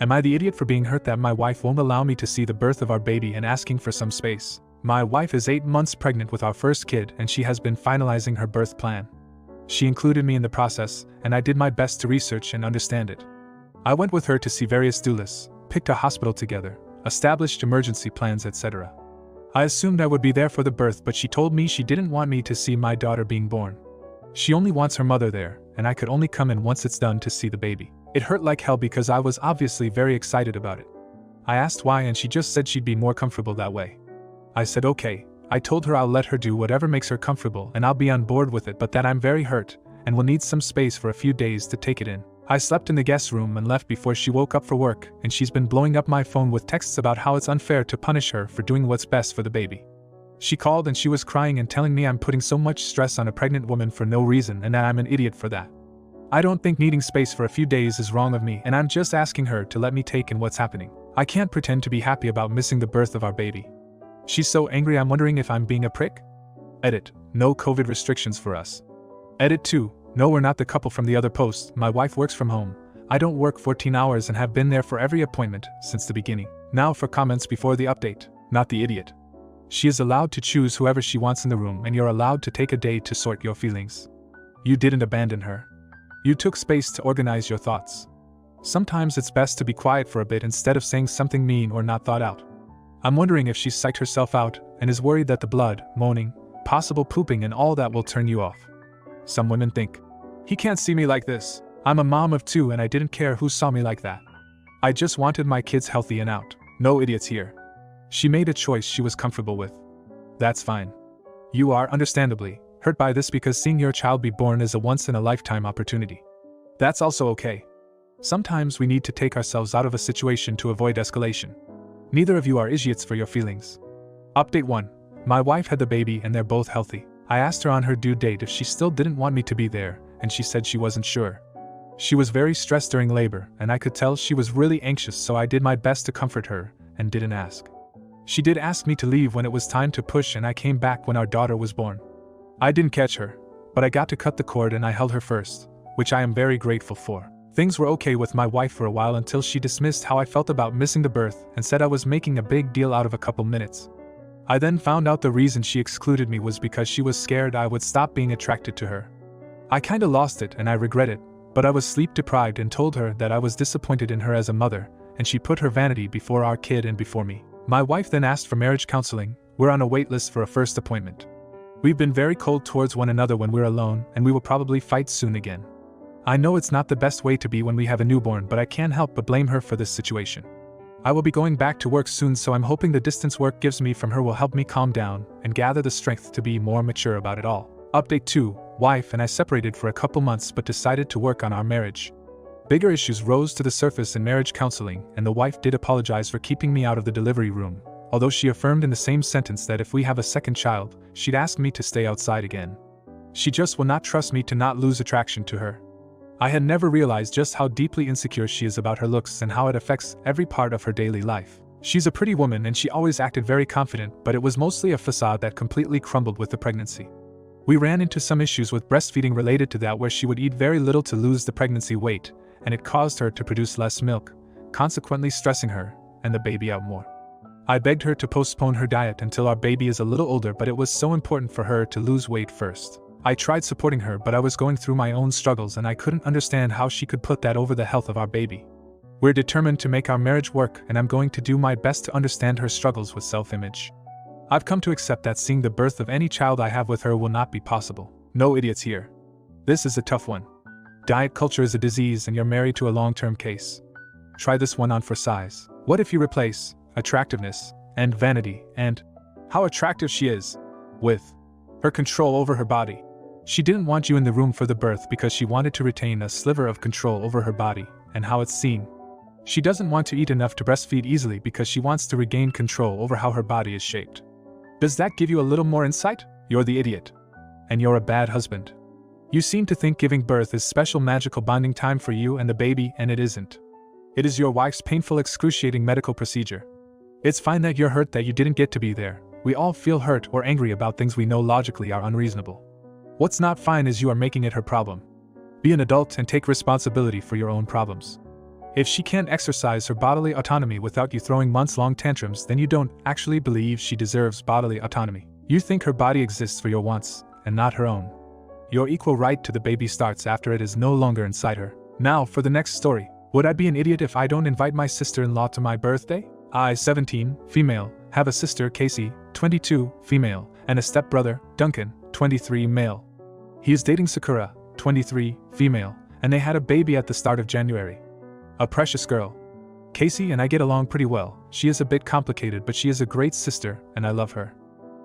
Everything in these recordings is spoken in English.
Am I the idiot for being hurt that my wife won't allow me to see the birth of our baby and asking for some space? My wife is 8 months pregnant with our first kid and she has been finalizing her birth plan. She included me in the process, and I did my best to research and understand it. I went with her to see various doulas, picked a hospital together, established emergency plans, etc. I assumed I would be there for the birth, but she told me she didn't want me to see my daughter being born. She only wants her mother there, and I could only come in once it's done to see the baby. It hurt like hell because I was obviously very excited about it. I asked why and she just said she'd be more comfortable that way. I said okay. I told her I'll let her do whatever makes her comfortable and I'll be on board with it, but that I'm very hurt and will need some space for a few days to take it in. I slept in the guest room and left before she woke up for work, and she's been blowing up my phone with texts about how it's unfair to punish her for doing what's best for the baby. She called and she was crying and telling me I'm putting so much stress on a pregnant woman for no reason and that I'm an idiot for that. I don't think needing space for a few days is wrong of me, and I'm just asking her to let me take in what's happening. I can't pretend to be happy about missing the birth of our baby. She's so angry I'm wondering if I'm being a prick? Edit. No COVID restrictions for us. Edit 2. No, we're not the couple from the other post. My wife works from home. I don't work 14 hours and have been there for every appointment since the beginning. Now for comments before the update. Not the idiot. She is allowed to choose whoever she wants in the room, and you're allowed to take a day to sort your feelings. You didn't abandon her. You took space to organize your thoughts. Sometimes it's best to be quiet for a bit instead of saying something mean or not thought out. I'm wondering if she's psyched herself out and is worried that the blood, moaning, possible pooping and all that will turn you off. Some women think, he can't see me like this. I'm a mom of 2 and I didn't care who saw me like that. I just wanted my kids healthy and out. No idiots here. She made a choice she was comfortable with. That's fine. You are, understandably, hurt by this because seeing your child be born is a once-in-a-lifetime opportunity. That's also okay. Sometimes we need to take ourselves out of a situation to avoid escalation. Neither of you are idiots for your feelings. Update 1. My wife had the baby and they're both healthy. I asked her on her due date if she still didn't want me to be there, and she said she wasn't sure. She was very stressed during labor, and I could tell she was really anxious, so I did my best to comfort her and didn't ask. She did ask me to leave when it was time to push, and I came back when our daughter was born. I didn't catch her, but I got to cut the cord and I held her first, which I am very grateful for. Things were okay with my wife for a while until she dismissed how I felt about missing the birth and said I was making a big deal out of a couple minutes. I then found out the reason she excluded me was because she was scared I would stop being attracted to her. I kinda lost it and I regret it, but I was sleep deprived and told her that I was disappointed in her as a mother, and she put her vanity before our kid and before me. My wife then asked for marriage counseling. We're on a wait list for a first appointment. We've been very cold towards one another when we're alone, and we will probably fight soon again. I know it's not the best way to be when we have a newborn, but I can't help but blame her for this situation. I will be going back to work soon, so I'm hoping the distance work gives me from her will help me calm down and gather the strength to be more mature about it all. Update 2. Wife and I separated for a couple months but decided to work on our marriage. Bigger issues rose to the surface in marriage counseling, and the wife did apologize for keeping me out of the delivery room, although she affirmed in the same sentence that if we have a second child, she'd ask me to stay outside again. She just will not trust me to not lose attraction to her. I had never realized just how deeply insecure she is about her looks and how it affects every part of her daily life. She's a pretty woman and she always acted very confident, but it was mostly a facade that completely crumbled with the pregnancy. We ran into some issues with breastfeeding related to that, where she would eat very little to lose the pregnancy weight, and it caused her to produce less milk, consequently stressing her and the baby out more. I begged her to postpone her diet until our baby is a little older, but it was so important for her to lose weight first. I tried supporting her, but I was going through my own struggles and I couldn't understand how she could put that over the health of our baby. We're determined to make our marriage work, and I'm going to do my best to understand her struggles with self-image. I've come to accept that seeing the birth of any child I have with her will not be possible. No idiots here. This is a tough one. Diet culture is a disease and you're married to a long-term case. Try this one on for size. What if you replace attractiveness and vanity and how attractive she is with her control over her body? She didn't want you in the room for the birth because she wanted to retain a sliver of control over her body and how it's seen. She doesn't want to eat enough to breastfeed easily because she wants to regain control over how her body is shaped. Does that give you a little more insight? You're the idiot. And you're a bad husband. You seem to think giving birth is special magical bonding time for you and the baby, and it isn't. It is your wife's painful, excruciating medical procedure. It's fine that you're hurt that you didn't get to be there. We all feel hurt or angry about things we know logically are unreasonable. What's not fine is you are making it her problem. Be an adult and take responsibility for your own problems. If she can't exercise her bodily autonomy without you throwing months-long tantrums, then you don't actually believe she deserves bodily autonomy. You think her body exists for your wants, and not her own. Your equal right to the baby starts after it is no longer inside her. Now for the next story. Would I be an idiot if I don't invite my sister-in-law to my birthday? I, 17, female, have a sister, Casey, 22, female, and a stepbrother, Duncan, 23, male. He is dating Sakura, 23, female, and they had a baby at the start of January. A precious girl. Casey and I get along pretty well. She is a bit complicated, but she is a great sister, and I love her.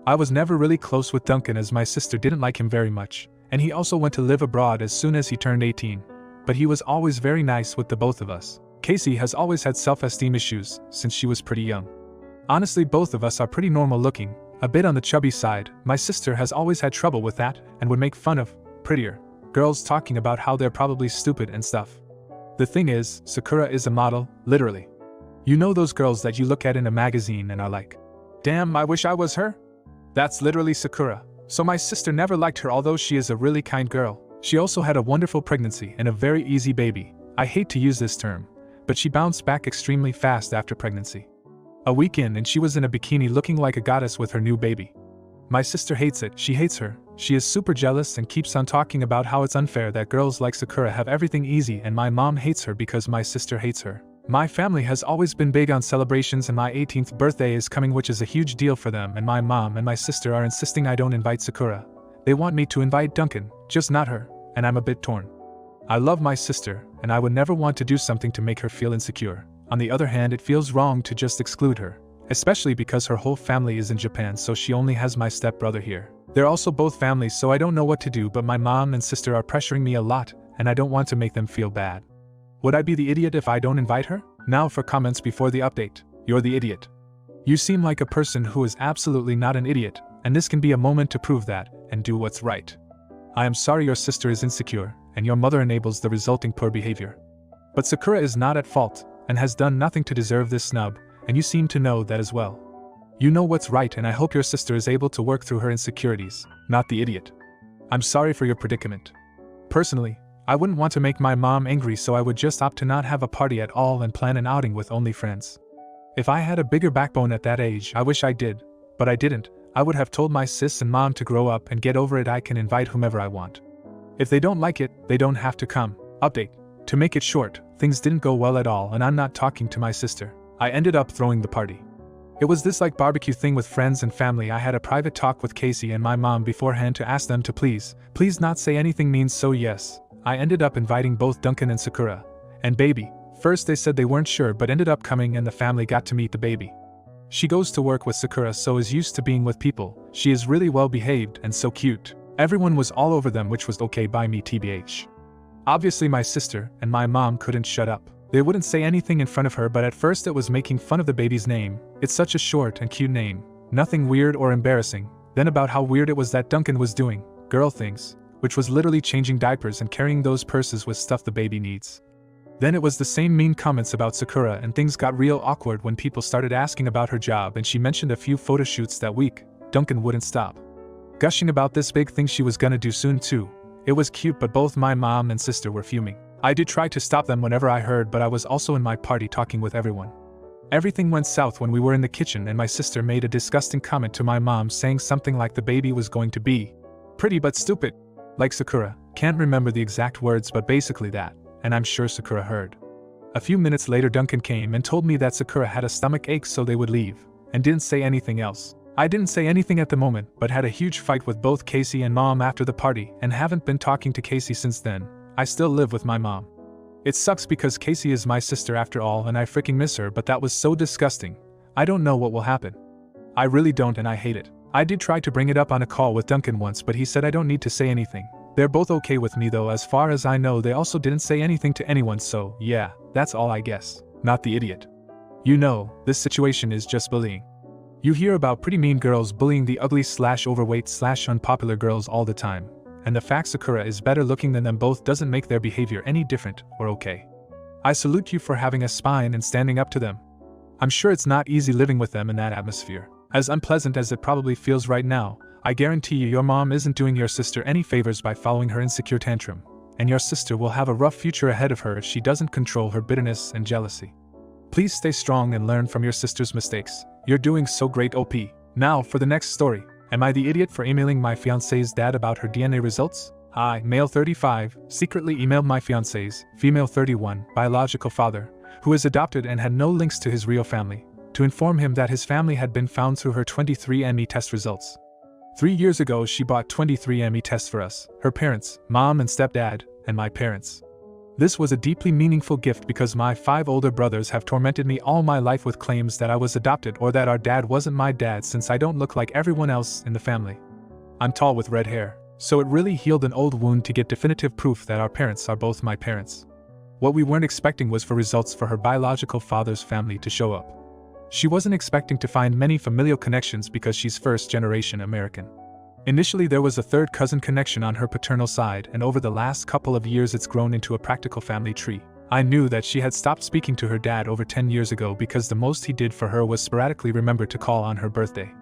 I was never really close with Duncan as my sister didn't like him very much, and he also went to live abroad as soon as he turned 18. But he was always very nice with the both of us. Casey has always had self-esteem issues since she was pretty young. Honestly, both of us are pretty normal looking, a bit on the chubby side. My sister has always had trouble with that and would make fun of prettier girls talking about how they're probably stupid and stuff. The thing is, Sakura is a model, literally. You know those girls that you look at in a magazine and are like, damn, I wish I was her? That's literally Sakura. So my sister never liked her, although she is a really kind girl. She also had a wonderful pregnancy and a very easy baby. I hate to use this term, but she bounced back extremely fast after pregnancy. A week in and she was in a bikini looking like a goddess with her new baby. My sister hates it. She hates her. She is super jealous and keeps on talking about how it's unfair that girls like Sakura have everything easy, and my mom hates her because my sister hates her. My family has always been big on celebrations, and my 18th birthday is coming, which is a huge deal for them, and my mom and my sister are insisting I don't invite Sakura. They want me to invite Duncan, just not her, and I'm a bit torn. I love my sister, and I would never want to do something to make her feel insecure. On the other hand, it feels wrong to just exclude her, especially because her whole family is in Japan, so she only has my stepbrother here. They're also both families, so I don't know what to do, but my mom and sister are pressuring me a lot, and I don't want to make them feel bad. Would I be the idiot if I don't invite her? Now for comments before the update. You're the idiot. You seem like a person who is absolutely not an idiot, and this can be a moment to prove that, and do what's right. I am sorry your sister is insecure, and your mother enables the resulting poor behavior. But Sakura is not at fault, and has done nothing to deserve this snub, and you seem to know that as well. You know what's right, and I hope your sister is able to work through her insecurities, not the idiot. I'm sorry for your predicament. Personally, I wouldn't want to make my mom angry, so I would just opt to not have a party at all and plan an outing with only friends. If I had a bigger backbone at that age, I wish I did, but I didn't. I would have told my sis and mom to grow up and get over it. I can invite whomever I want. If they don't like it, they don't have to come. Update. To make it short, things didn't go well at all, and I'm not talking to my sister. I ended up throwing the party. It was this like barbecue thing with friends and family. I had a private talk with Casey and my mom beforehand to ask them to please not say anything mean, so yes, I ended up inviting both Duncan and Sakura. And baby. First they said they weren't sure, but ended up coming, and the family got to meet the baby. She goes to work with Sakura, so is used to being with people. She is really well behaved and so cute. Everyone was all over them, which was okay by me tbh. Obviously my sister and my mom couldn't shut up. They wouldn't say anything in front of her, but at first it was making fun of the baby's name. It's such a short and cute name. Nothing weird or embarrassing. Then about how weird it was that Duncan was doing girl things, which was literally changing diapers and carrying those purses with stuff the baby needs. Then it was the same mean comments about Sakura, and things got real awkward when people started asking about her job, and she mentioned a few photo shoots that week. Duncan wouldn't stop gushing about this big thing she was gonna do soon too. It was cute, but both my mom and sister were fuming. I did try to stop them whenever I heard, but I was also in my party talking with everyone. Everything went south when we were in the kitchen, and my sister made a disgusting comment to my mom saying something like the baby was going to be pretty but stupid, like Sakura. Can't remember the exact words, but basically that, and I'm sure Sakura heard. A few minutes later Duncan came and told me that Sakura had a stomach ache, so they would leave, and didn't say anything else. I didn't say anything at the moment, but had a huge fight with both Casey and mom after the party, and haven't been talking to Casey since then. I still live with my mom. It sucks because Casey is my sister after all, and I freaking miss her, but that was so disgusting. I don't know what will happen. I really don't, and I hate it. I did try to bring it up on a call with Duncan once, but he said I don't need to say anything. They're both okay with me though, as far as I know. They also didn't say anything to anyone, so yeah, that's all I guess. Not the idiot. You know, this situation is just bullying. You hear about pretty mean girls bullying the ugly / overweight / unpopular girls all the time, and the fact Sakura is better looking than them both doesn't make their behavior any different or okay. I salute you for having a spine and standing up to them. I'm sure it's not easy living with them in that atmosphere. As unpleasant as it probably feels right now, I guarantee you your mom isn't doing your sister any favors by following her insecure tantrum. and your sister will have a rough future ahead of her if she doesn't control her bitterness and jealousy. Please stay strong and learn from your sister's mistakes. You're doing so great, OP. Now for the next story. Am I the idiot for emailing my fiancé's dad about her DNA results? I, male 35, secretly emailed my fiancé's, female 31, biological father, who is adopted and had no links to his real family, to inform him that his family had been found through her 23andMe test results. 3 years ago she bought 23andMe tests for us, her parents, mom and stepdad, and my parents. This was a deeply meaningful gift because my 5 older brothers have tormented me all my life with claims that I was adopted or that our dad wasn't my dad since I don't look like everyone else in the family. I'm tall with red hair, so it really healed an old wound to get definitive proof that our parents are both my parents. What we weren't expecting was for results for her biological father's family to show up. She wasn't expecting to find many familial connections because she's first-generation American. Initially there was a third cousin connection on her paternal side, and over the last couple of years it's grown into a practical family tree. I knew that she had stopped speaking to her dad over 10 years ago because the most he did for her was sporadically remember to call on her birthday.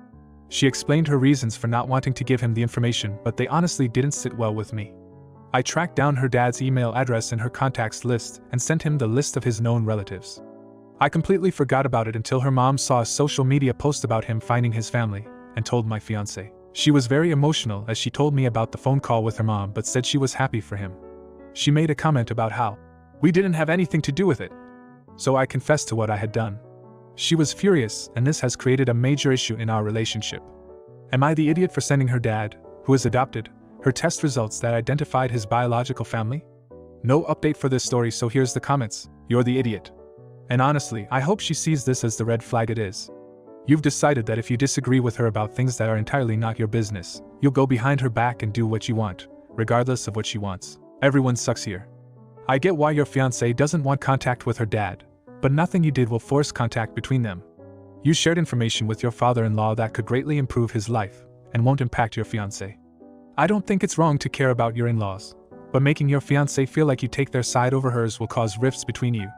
She explained her reasons for not wanting to give him the information, but they honestly didn't sit well with me. I tracked down her dad's email address in her contacts list and sent him the list of his known relatives. I completely forgot about it until her mom saw a social media post about him finding his family, and told my fiancé. She was very emotional as she told me about the phone call with her mom but said she was happy for him. She made a comment about how we didn't have anything to do with it. So I confessed to what I had done. She was furious, and this has created a major issue in our relationship. Am I the idiot for sending her dad, who is adopted, her test results that identified his biological family? No update for this story, so here's the comments. You're the idiot. And honestly, I hope she sees this as the red flag it is. You've decided that if you disagree with her about things that are entirely not your business, you'll go behind her back and do what you want, regardless of what she wants. Everyone sucks here. I get why your fiancé doesn't want contact with her dad, but nothing you did will force contact between them. You shared information with your father-in-law that could greatly improve his life, and won't impact your fiancé. I don't think it's wrong to care about your in-laws, but making your fiancé feel like you take their side over hers will cause rifts between you.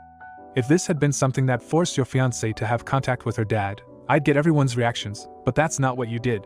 If this had been something that forced your fiancé to have contact with her dad, I'd get everyone's reactions, but that's not what you did.